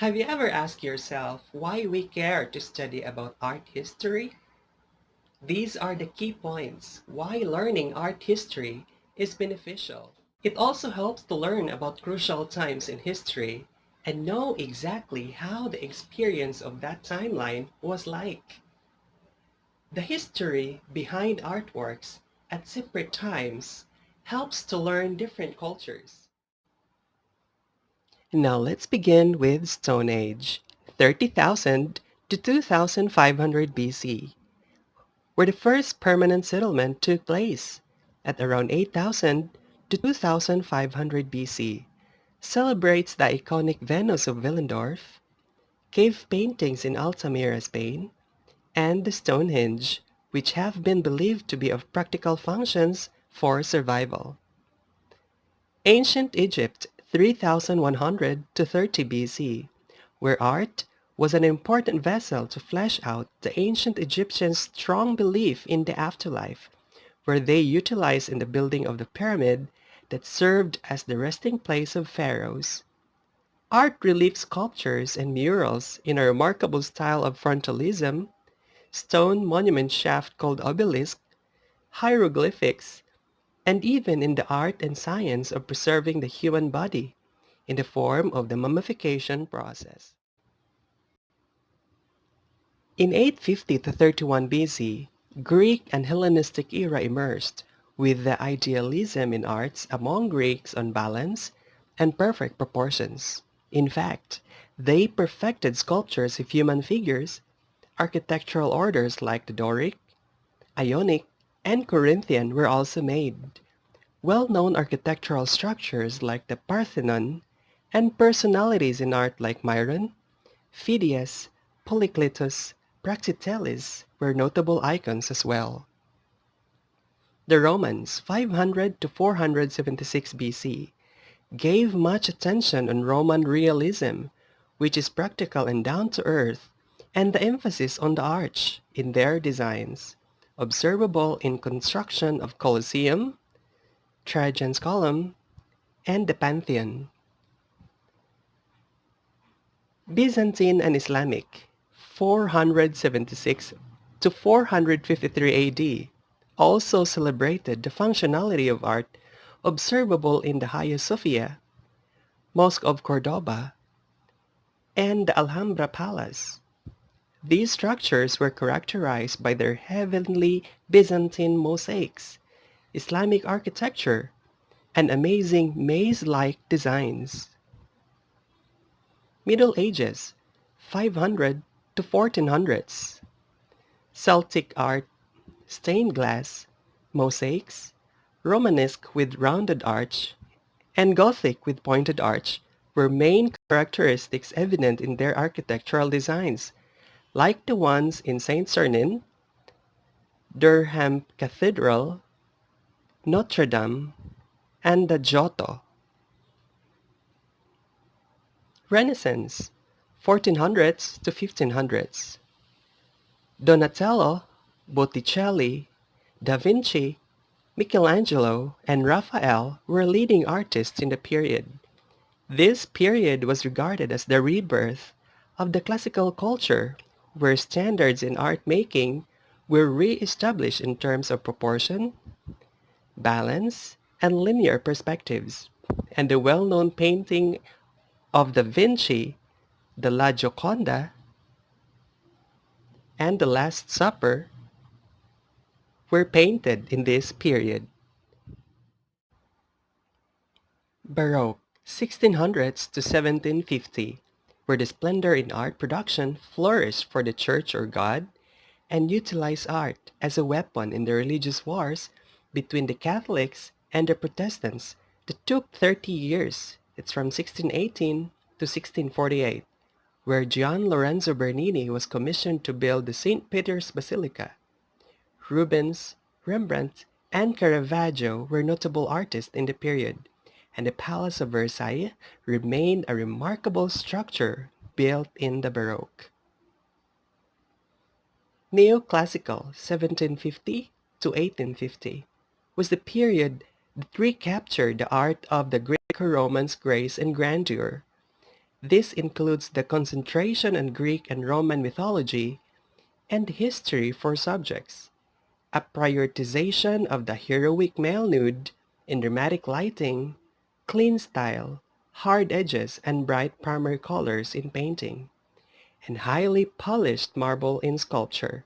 Have you ever asked yourself why we care to study about art history? These are the key points why learning art history is beneficial. It also helps to learn about crucial times in history and know exactly how the experience of that timeline was like. The history behind artworks at separate times helps to learn different cultures. Now let's begin with Stone Age, 30,000 to 2,500 BC, where the first permanent settlement took place at around 8,000 to 2,500 BC, celebrates the iconic Venus of Willendorf, cave paintings in Altamira, Spain, and the Stonehenge, which have been believed to be of practical functions for survival. Ancient Egypt, 3100 to 30 BC, where art was an important vessel to flesh out the ancient Egyptians' strong belief in the afterlife, where they utilized in the building of the pyramid that served as the resting place of pharaohs. Art relief sculptures and murals in a remarkable style of frontalism, stone monument shaft called obelisk, hieroglyphics, and even in the art and science of preserving the human body in the form of the mummification process. In 850 to 31 BC, Greek and Hellenistic era emerged, with the idealism in arts among Greeks on balance and perfect proportions. In fact, they perfected sculptures of human figures. Architectural orders like the Doric, Ionic, and Corinthian were also made. Well-known architectural structures like the Parthenon and personalities in art like Myron, Phidias, Polykletos, Praxiteles were notable icons as well. The Romans, 500 to 476 BC, gave much attention on Roman realism, which is practical and down-to-earth, and the emphasis on the arch in their designs, observable in construction of Colosseum, Trajan's Column, and the Pantheon. Byzantine and Islamic, 476 to 453 AD, also celebrated the functionality of art observable in the Hagia Sophia, Mosque of Cordoba, and the Alhambra Palace. These structures were characterized by their heavenly Byzantine mosaics, Islamic architecture, and amazing maze-like designs. Middle Ages, 500 to 1400s. Celtic art, stained glass, mosaics, Romanesque with rounded arch, and Gothic with pointed arch were main characteristics evident in their architectural designs, like the ones in St. Sernin, Durham Cathedral, Notre Dame, and the Giotto. Renaissance, 1400s to 1500s. Donatello, Botticelli, Da Vinci, Michelangelo, and Raphael were leading artists in the period. This period was regarded as the rebirth of the classical culture, where standards in art making were re-established in terms of proportion, balance, and linear perspectives. And the well-known painting of Da Vinci, the La Gioconda, and the Last Supper were painted in this period. Baroque, 1600s to 1750, where the splendor in art production flourished for the church or God and utilized art as a weapon in the religious wars between the Catholics and the Protestants that took 30 years. It's from 1618 to 1648, where Gian Lorenzo Bernini was commissioned to build the St. Peter's Basilica. Rubens, Rembrandt, and Caravaggio were notable artists in the period, and the Palace of Versailles remained a remarkable structure built in the Baroque. Neoclassical, 1750 to 1850, was the period that recaptured the art of the Greco-Romance grace and grandeur. This includes the concentration on Greek and Roman mythology and history for subjects, a prioritization of the heroic male nude in dramatic lighting, clean style, hard edges and bright primary colors in painting, and highly polished marble in sculpture.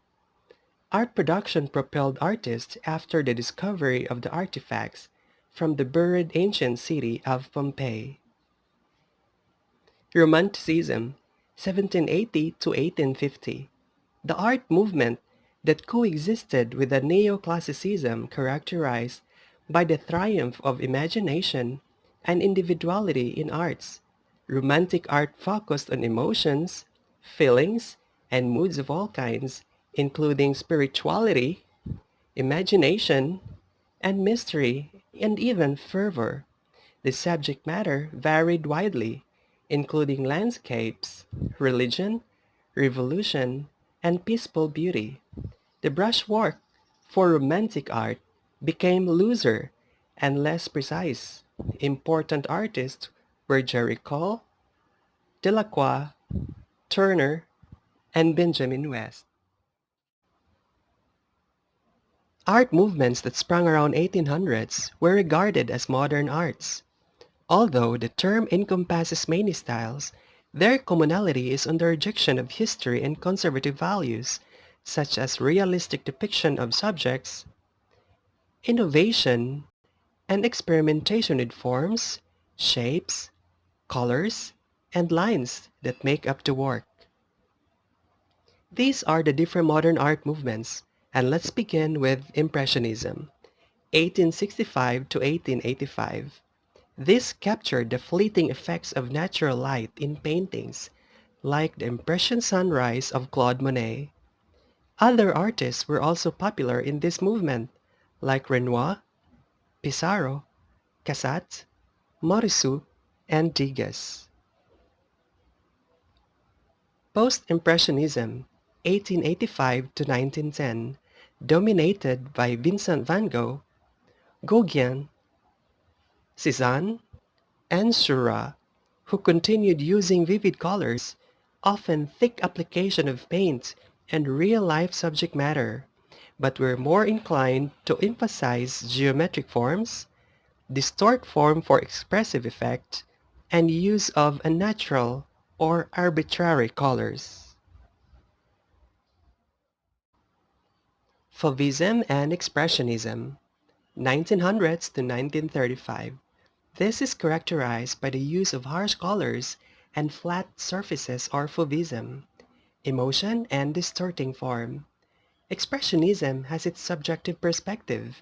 Art production propelled artists after the discovery of the artifacts from the buried ancient city of Pompeii. Romanticism, 1780 to 1850. The art movement that coexisted with the Neoclassicism characterized by the triumph of imagination and individuality in arts. Romantic art focused on emotions, feelings, and moods of all kinds, including spirituality, imagination, and mystery, and even fervor. The subject matter varied widely, including landscapes, religion, revolution, and peaceful beauty. The brushwork for Romantic art became looser and less precise. Important artists were Jericho, Delacroix, Turner, and Benjamin West. Art movements that sprang around 1800s were regarded as modern arts. Although the term encompasses many styles, their commonality is on the rejection of history and conservative values, such as realistic depiction of subjects, innovation, and experimentation with forms, shapes, colors, and lines that make up the work. These are the different modern art movements, and let's begin with Impressionism, 1865 to 1885. This captured the fleeting effects of natural light in paintings, like the Impression Sunrise of Claude Monet. Other artists were also popular in this movement, like Renoir, Pissarro, Cassatt, Morisot, and Degas. Post-Impressionism, 1885 to 1910, dominated by Vincent van Gogh, Gauguin, Cézanne, and Seurat, who continued using vivid colors, often thick application of paint, and real-life subject matter, but were more inclined to emphasize geometric forms, distort form for expressive effect, and use of unnatural or arbitrary colors. Fauvism and Expressionism, 1900s to 1935. This is characterized by the use of harsh colors and flat surfaces or Fauvism, emotion and distorting form. Expressionism has its subjective perspective,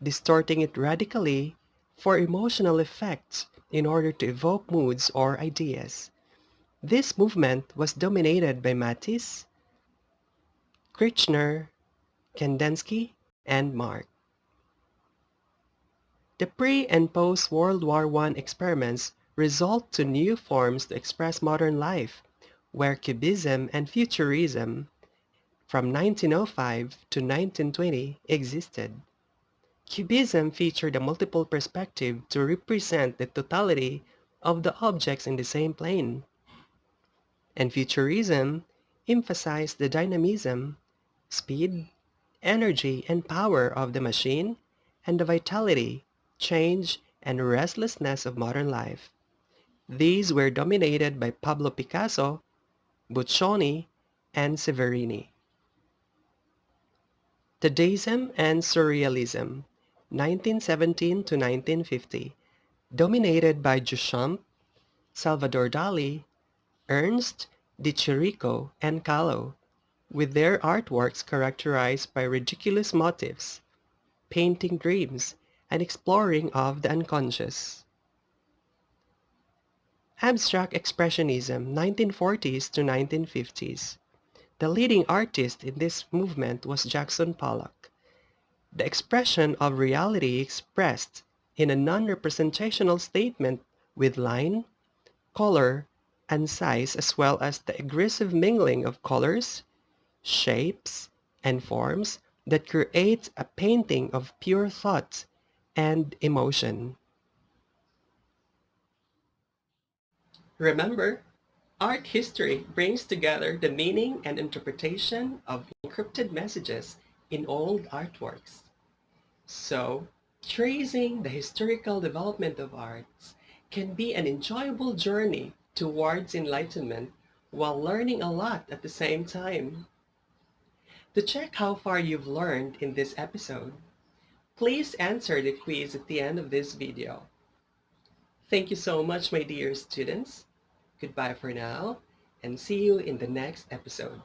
distorting it radically for emotional effects in order to evoke moods or ideas. This movement was dominated by Matisse, Kirchner, Kandinsky, and Mark. The pre- and post-World War I experiments result to new forms to express modern life, where Cubism and Futurism from 1905 to 1920 existed. Cubism featured a multiple perspective to represent the totality of the objects in the same plane, and Futurism emphasized the dynamism, speed, energy, and power of the machine, and the vitality, change, and restlessness of modern life. These were dominated by Pablo Picasso, Buccioni, and Severini. Dadaism and Surrealism, 1917 to 1950, dominated by Duchamp, Salvador Dali, Ernst, de Chirico, and Kahlo, with their artworks characterized by ridiculous motifs, painting dreams, and exploring of the unconscious. Abstract Expressionism, 1940s to 1950s. The leading artist in this movement was Jackson Pollock. The expression of reality expressed in a non-representational statement with line, color, and size, as well as the aggressive mingling of colors, shapes, and forms that creates a painting of pure thought and emotion. Remember, art history brings together the meaning and interpretation of encrypted messages in old artworks. So, tracing the historical development of arts can be an enjoyable journey towards enlightenment while learning a lot at the same time. To check how far you've learned in this episode, please answer the quiz at the end of this video. Thank you so much, my dear students. Goodbye for now, and see you in the next episode.